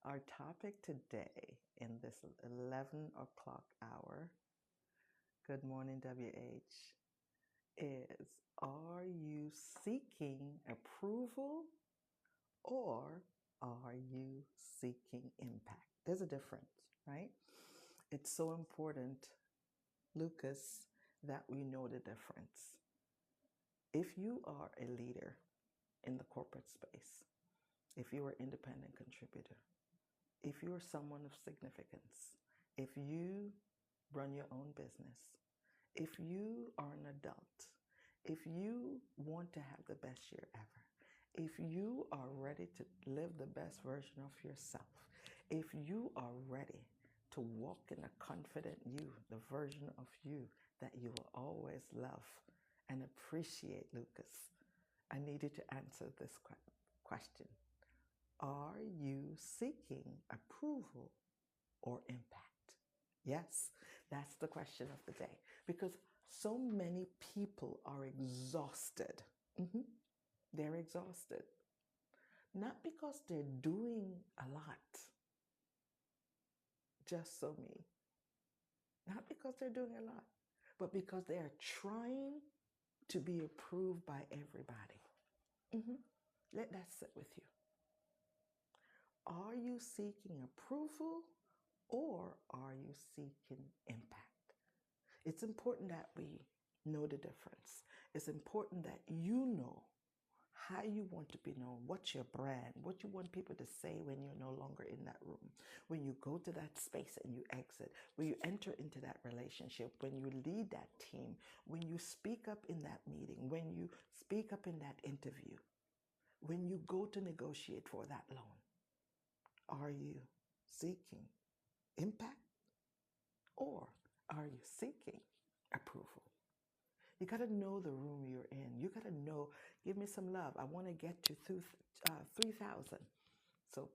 Our topic today in this 11 o'clock hour, good morning, WH, is are you seeking approval or are you seeking impact? There's a difference, right? It's so important, Lucas, that we know the difference. If you are a leader in the corporate space, if you are an independent contributor, if you're someone of significance, if you run your own business, if you are an adult, if you want to have the best year ever, if you are ready to live the best version of yourself, if you are ready to walk in a confident you, the version of you that you will always love and appreciate, Lucas, I need you to answer this question. Are you seeking approval or impact? Yes, that's the question of the day. Because so many people are exhausted. They're exhausted. Not because they're doing a lot, just so me. Not because they're doing a lot, but because they are trying to be approved by everybody. Let that sit with you. Are you seeking approval or are you seeking impact? It's important that we know the difference. It's important that you know how you want to be known, what's your brand, what you want people to say when you're no longer in that room, when you go to that space and you exit, when you enter into that relationship, when you lead that team, when you speak up in that meeting, when you speak up in that interview, when you go to negotiate for that loan. Are you seeking impact or are you seeking approval? You got to know the room you're in. You got to know, give me some love. I want to get to 3,000. So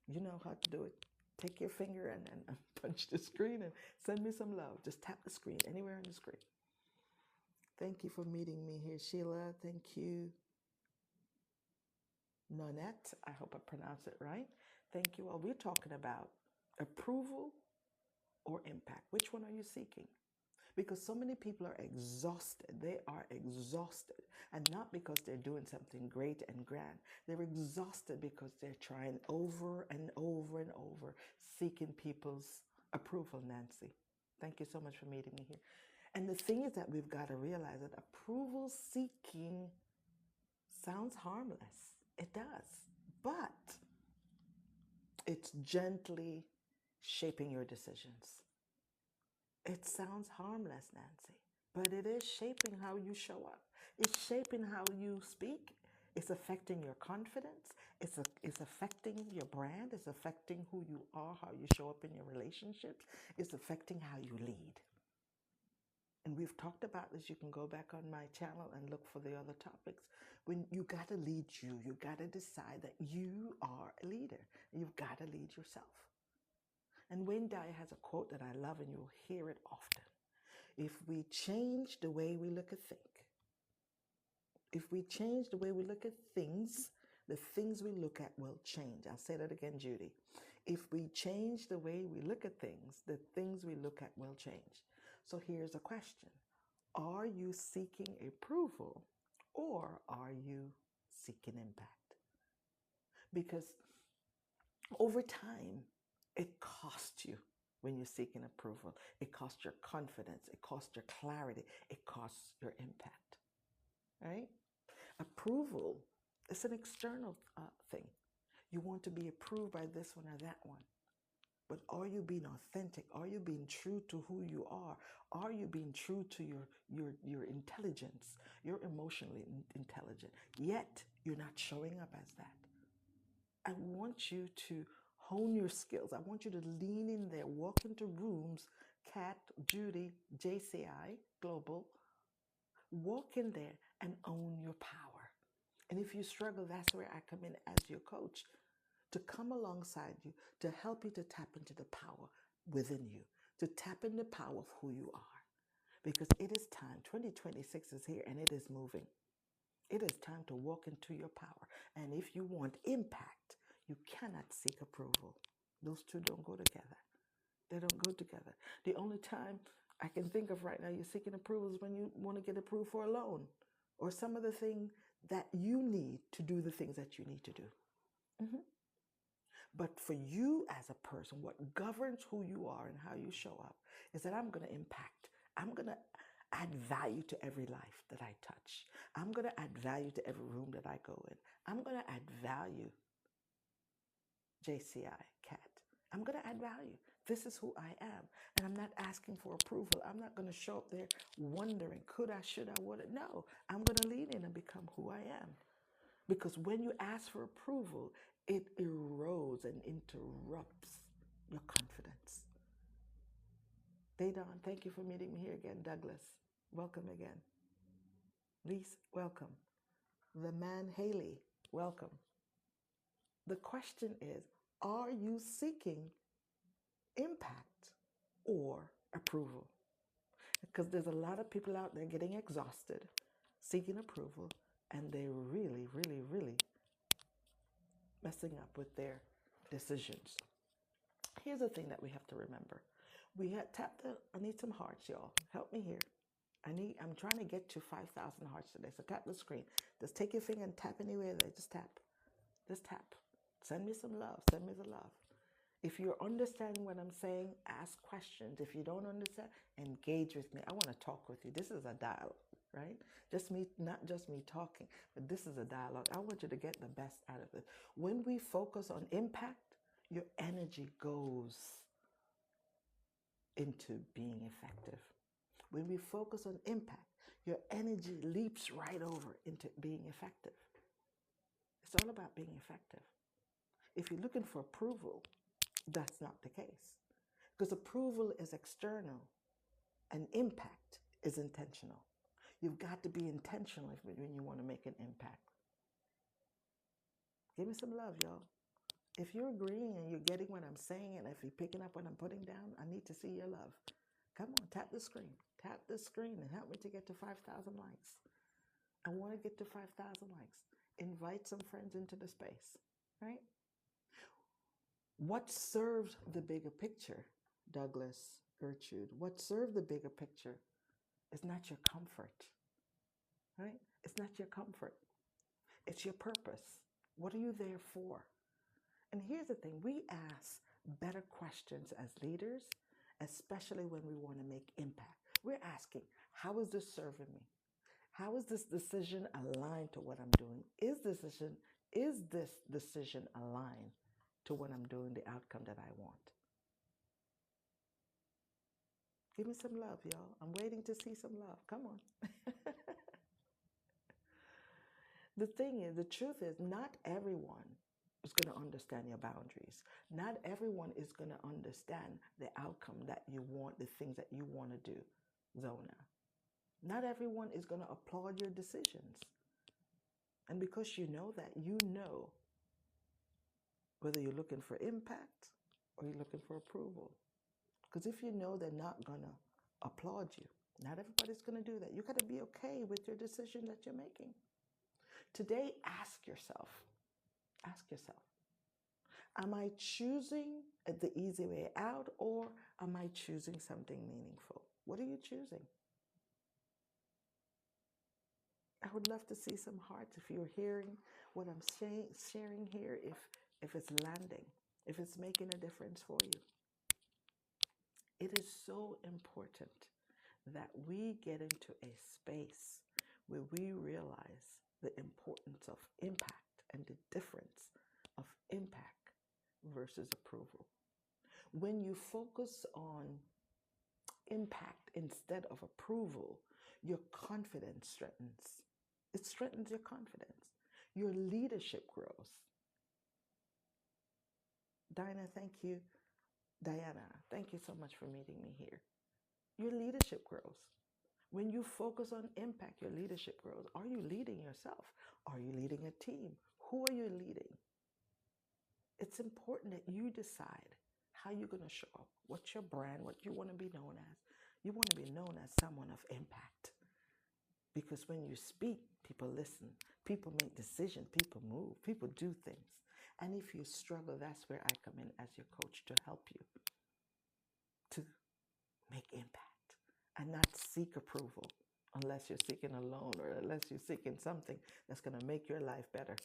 you know how to do it. Take your finger and punch the screen and send me some love. Just tap the screen, anywhere on the screen. Thank you for meeting me here, Sheila. Thank you. Nonette, I hope I pronounced it right. Thank you all. We're talking about approval or impact. Which one are you seeking? Because so many people are exhausted. They are exhausted. And not because they're doing something great and grand. They're exhausted because they're trying over and over and over, seeking people's approval, Nancy. Thank you so much for meeting me here. And the thing is that we've got to realize that approval seeking sounds harmless. It does. But it's gently shaping your decisions. It sounds harmless, Nancy, but it is shaping how you show up. It's shaping how you speak. It's affecting your confidence. It's affecting your brand. It's affecting who you are, how you show up in your relationships. It's affecting how you lead. And we've talked about this. You can go back on my channel and look for the other topics. When you got to lead you got to decide that you are a leader. You've got to lead yourself. And Wayne Dyer has a quote that I love, and you'll hear it often. If we change the way we look at things, if we change the way we look at things, the things we look at will change. I'll say that again, Judy. If we change the way we look at things, the things we look at will change. So here's a question. Are you seeking approval or are you seeking impact? Because over time, it costs you when you're seeking approval. It costs your confidence. It costs your clarity. It costs your impact, right? Approval is an external thing. You want to be approved by this one or that one. But are you being authentic? Are you being true to who you are? Are you being true to your intelligence? You're emotionally intelligent, yet you're not showing up as that. I want you to hone your skills. I want you to lean in there, walk into rooms, Kat, Judy, JCI, Global, walk in there and own your power. And if you struggle, that's where I come in as your coach to come alongside you, to help you to tap into the power within you, to tap into the power of who you are. Because it is time. 2026 is here and it is moving. It is time to walk into your power. And if you want impact, You cannot seek approval. Those two don't go together. They don't go together. The only time I can think of right now you're seeking approval is when you want to get approved for a loan or some other thing that you need to do the things that you need to do. Mhm. But for you as a person, what governs who you are and how you show up is that I'm going to impact. I'm going to add value to every life that I touch. I'm going to add value to every room that I go in. I'm going to add value, JCI, Cat. I'm going to add value. This is who I am. And I'm not asking for approval. I'm not going to show up there wondering, could I, should I, would I? No, I'm going to lean in and become who I am. Because when you ask for approval, it erodes and interrupts your confidence. Daydon, thank you for meeting me here again. Douglas, welcome again. Lise, welcome. The man Haley, welcome. The question is, are you seeking impact or approval? Because there's a lot of people out there getting exhausted, seeking approval, and they really, really, really messing up with their decisions. Here's the thing that we have to remember. I need some hearts, y'all. Help me here. I'm trying to get to 5,000 hearts today. So tap the screen. Just take your finger and tap anywhere there. Just tap. Just tap. Send me some love. Send me the love. If you're understanding what I'm saying, ask questions. If you don't understand, engage with me. I want to talk with you. This is a dialogue, right? Not just me talking, but this is a dialogue. I want you to get the best out of it. When we focus on impact, your energy goes into being effective. When we focus on impact, your energy leaps right over into being effective. It's all about being effective. If you're looking for approval, that's not the case. Because approval is external and impact is intentional. You've got to be intentional when you want to make an impact. Give me some love, y'all. If you're agreeing and you're getting what I'm saying, and if you're picking up what I'm putting down, I need to see your love. Come on, tap the screen. Tap the screen and help me to get to 5,000 likes. I want to get to 5,000 likes. Invite some friends into the space, right? What serves the bigger picture, Douglas, Gertrude? What serves the bigger picture is not your comfort, right? It's not your comfort. It's your purpose. What are you there for? And here's the thing. We ask better questions as leaders, especially when we want to make impact. We're asking, how is this serving me? How is this decision aligned to what I'm doing? Is this decision aligned to what I'm doing, the outcome that I want? Give me some love, y'all. I'm waiting to see some love. Come on. The truth is, not everyone is going to understand your boundaries. Not everyone is going to understand the outcome that you want, the things that you want to do, Zona. Not everyone is going to applaud your decisions. And because you know that, you know whether you're looking for impact or you're looking for approval. Because if you know they're not going to applaud you, not everybody's going to do that. You got to be okay with your decision that you're making. Today, ask yourself, am I choosing the easy way out, or am I choosing something meaningful? What are you choosing? I would love to see some hearts if you're hearing what I'm sharing here, if it's landing, if it's making a difference for you. It is so important that we get into a space where we realize the importance of impact and the difference of impact versus approval. When you focus on impact instead of approval, your confidence strengthens. It strengthens your confidence. Your leadership grows. Diana, thank you. Diana, thank you so much for meeting me here. Your leadership grows. When you focus on impact, your leadership grows. Are you leading yourself? Are you leading a team? Who are you leading? It's important that you decide how you're going to show up. What's your brand? What you want to be known as? You want to be known as someone of impact. Because when you speak, people listen. People make decisions. People move. People do things. And if you struggle, that's where I come in as your coach to help you to make impact and not seek approval unless you're seeking a loan or unless you're seeking something that's going to make your life better.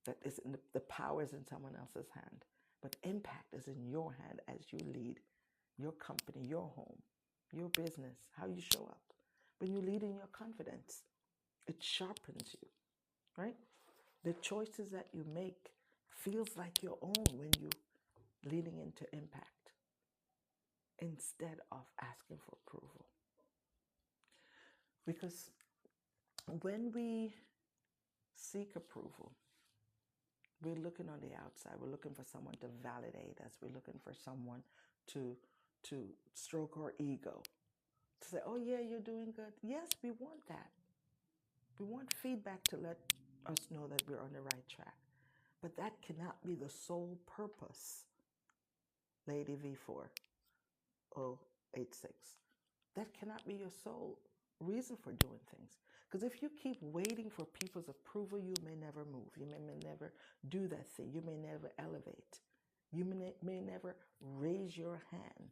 That is in the power is in someone else's hand. But impact is in your hand as you lead your company, your home, your business, how you show up. When you lead in your confidence, it sharpens you, right? The choices that you make feels like your own when you leading into impact instead of asking for approval. Because when we seek approval, we're looking on the outside. We're looking for someone to validate us. We're looking for someone to stroke our ego, to say, "Oh yeah, you're doing good." Yes, we want that. We want feedback to let us know that we're on the right track. But that cannot be the sole purpose, Lady V4086. That cannot be your sole reason for doing things. Because if you keep waiting for people's approval, you may never move. You may never do that thing. You may never elevate. You may never raise your hand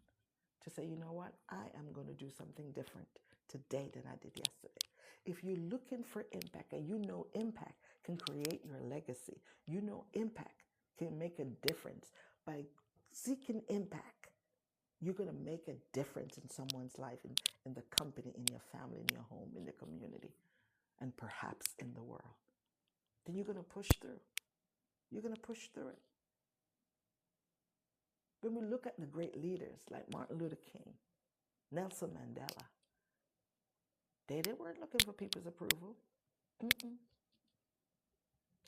to say, you know what, I am going to do something different today than I did yesterday. If you're looking for impact and you know impact can create your legacy, you know impact can make a difference. By seeking impact, you're going to make a difference in someone's life, in the company, in your family, in your home, in the community, and perhaps in the world. Then you're going to push through. You're going to push through it. When we look at the great leaders like Martin Luther King, Nelson Mandela, they weren't looking for people's approval.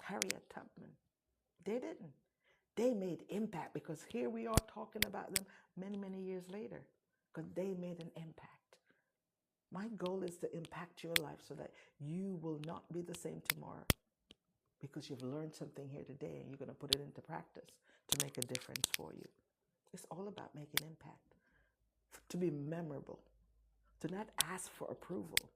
Harriet Tubman, they didn't. They made impact because here we are talking about them many, many years later because they made an impact. My goal is to impact your life so that you will not be the same tomorrow because you've learned something here today and you're going to put it into practice to make a difference for you. It's all about making impact, to be memorable, to not ask for approval,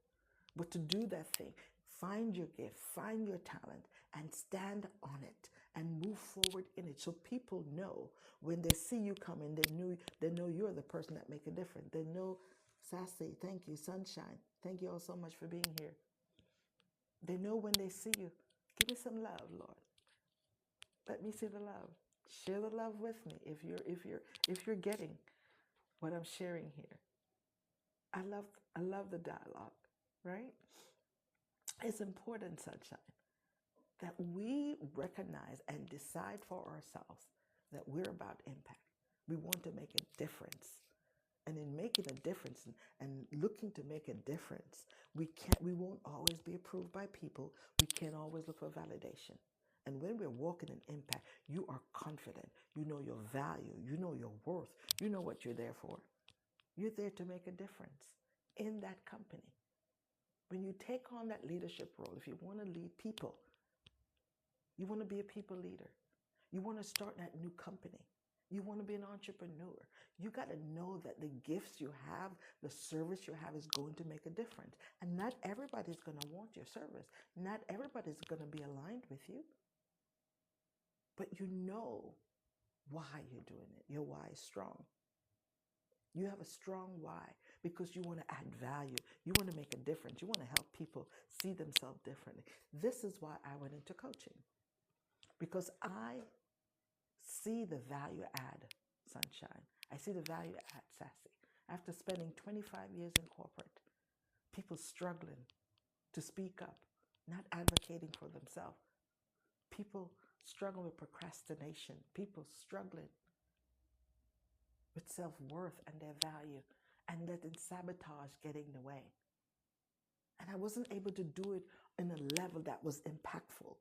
but to do that thing. Find your gift, find your talent, and stand on it and move forward in it so people know when they see you coming, they know you're the person that make a difference. They know, Sassy, thank you, Sunshine, thank you all so much for being here. They know when they see you, give me some love, Lord. Let me see the love. Share the love with me if you're getting what I'm sharing here. I love the dialogue, right? It's important, Sunshine, that we recognize and decide for ourselves that we're about impact. We want to make a difference. And in making a difference and looking to make a difference, we won't always be approved by people. We can't always look for validation. And when we're walking in impact, you are confident. You know your value. You know your worth. You know what you're there for. You're there to make a difference in that company. When you take on that leadership role, if you want to lead people, you want to be a people leader. You want to start that new company. You want to be an entrepreneur. You got to know that the gifts you have, the service you have is going to make a difference. And not everybody's going to want your service. Not everybody's going to be aligned with you. But you know why you're doing it. Your why is strong. You have a strong why because you want to add value. You want to make a difference. You want to help people see themselves differently. This is why I went into coaching, because I see the value add, Sunshine. I see the value add, Sassy. After spending 25 years in corporate, people struggling to speak up, not advocating for themselves. People struggling with procrastination. People struggling with self-worth and their value, and letting sabotage get in the way. And I wasn't able to do it in a level that was impactful.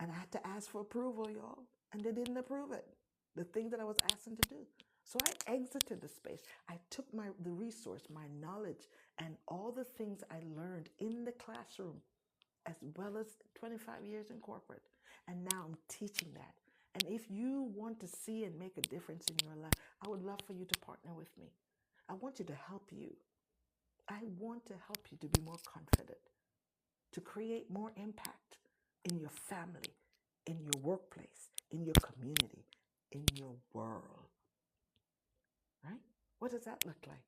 And I had to ask for approval, y'all, and they didn't approve it, the thing that I was asking to do. So I exited the space. I took the resource, my knowledge, and all the things I learned in the classroom, as well as 25 years in corporate. And now I'm teaching that. And if you want to see and make a difference in your life, I would love for you to partner with me. I want you to help you. I want to help you to be more confident, to create more impact in your family, in your workplace, in your community, in your world. Right? What does that look like?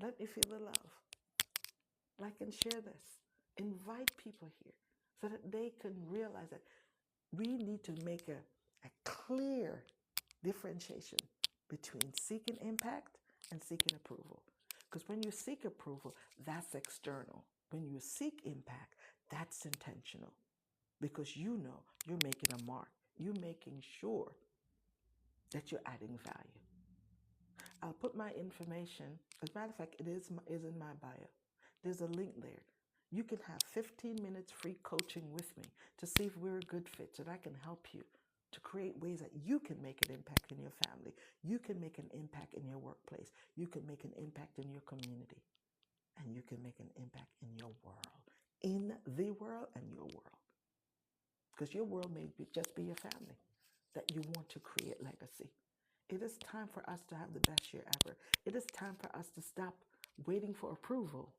Let me feel the love. Like and share this. Invite people here so that they can realize that we need to make a clear differentiation between seeking impact and seeking approval. Because when you seek approval, that's external. When you seek impact, that's intentional. Because you know you're making a mark. You're making sure that you're adding value. I'll put my information, as a matter of fact, it is in my bio. There's a link there. You can have 15 minutes free coaching with me to see if we're a good fit, so that I can help you to create ways that you can make an impact in your family. You can make an impact in your workplace. You can make an impact in your community. And you can make an impact in your world. In the world and your world. Because your world may just be your family that you want to create legacy. It is time for us to have the best year ever. It is time for us to stop waiting for approval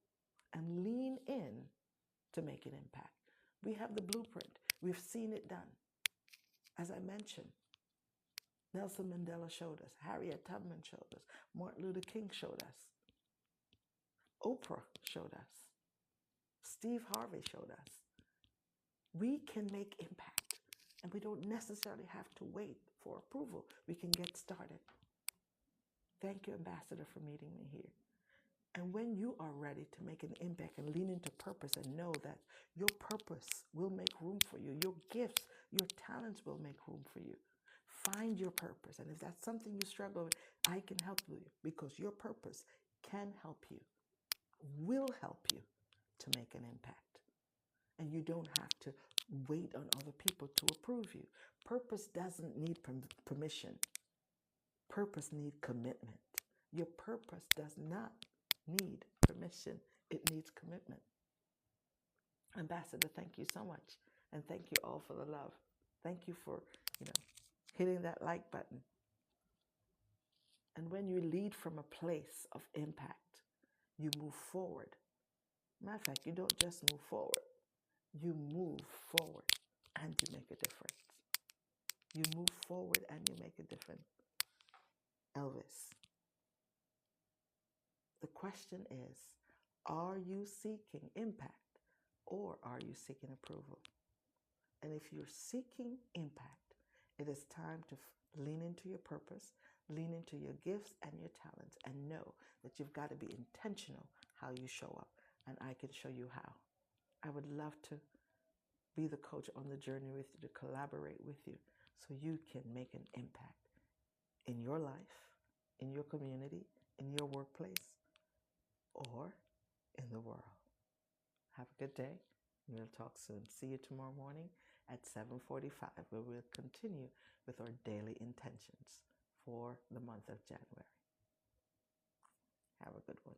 and lean in to make an impact. We have the blueprint. We've seen it done. As I mentioned, Nelson Mandela showed us. Harriet Tubman showed us. Martin Luther King showed us. Oprah showed us. Steve Harvey showed us. We can make impact, and we don't necessarily have to wait for approval. We can get started. Thank you, Ambassador, for meeting me here. And when you are ready to make an impact and lean into purpose and know that your purpose will make room for you, your gifts, your talents will make room for you. Find your purpose. And if that's something you struggle with, I can help you, because your purpose can help you, will help you to make an impact. And you don't have to wait on other people to approve you. Purpose doesn't need permission. Purpose needs commitment. Your purpose does not need permission. It needs commitment. Ambassador, thank you so much. And thank you all for the love. Thank you for, hitting that like button. And when you lead from a place of impact, you move forward. Matter of fact, you don't just move forward. You move forward and you make a difference. You move forward and you make a difference. Elvis, the question is, are you seeking impact or are you seeking approval? And if you're seeking impact, it is time to lean into your purpose, lean into your gifts and your talents, and know that you've got to be intentional how you show up. And I can show you how. I would love to be the coach on the journey with you, to collaborate with you, so you can make an impact in your life, in your community, in your workplace, or in the world. Have a good day. We'll talk soon. See you tomorrow morning at 7:45, where we'll continue with our daily intentions for the month of January. Have a good one.